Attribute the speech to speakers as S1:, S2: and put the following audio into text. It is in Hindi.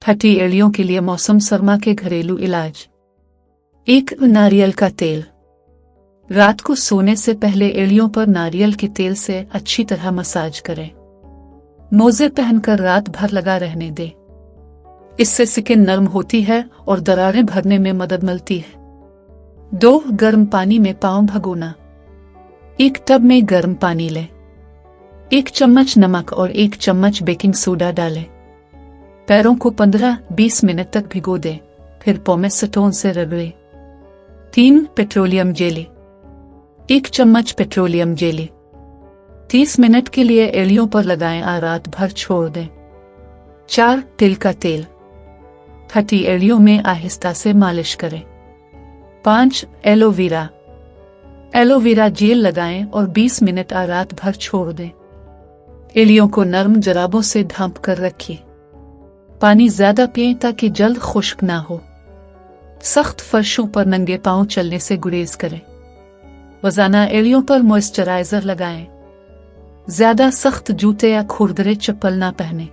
S1: फटी एड़ियों के लिए मौसम सरमा के घरेलू इलाज। 1 नारियल का तेल। रात को सोने से पहले एड़ियों पर नारियल के तेल से अच्छी तरह मसाज करें। मोजे पहनकर रात भर लगा रहने दें। इससे स्किन नरम होती है और दरारें भरने में मदद मिलती है। 2 गर्म पानी में पाँव भगोना। 1 टब में गर्म पानी लें। 1 चम्मच नमक और 1 चम्मच बेकिंग सोडा डालें। पैरों को 15-20 मिनट तक भिगो दें, फिर पाँव में स्टोन से रगड़ें। 3 पेट्रोलियम जेली। 1 चम्मच पेट्रोलियम जेली 30 मिनट के लिए एड़ियों पर लगाएं और रात भर छोड़ दें। 4 तिल का तेल। फटी एड़ियों में आहिस्ता से मालिश करें। 5 एलोवेरा। एलोवेरा जेल लगाएं और 20 मिनट और रात भर छोड़ दें। एड़ियों को नरम जराबों से ढांप कर रखिए। पानी ज्यादा पिएं ताकि जल्द खुश्क ना हो। सख्त फर्शों पर नंगे पांव चलने से गुरेज करें। रोजाना एड़ियों पर मॉइस्चराइजर लगाएं। ज्यादा सख्त जूते या खुरदरे चप्पल ना पहने।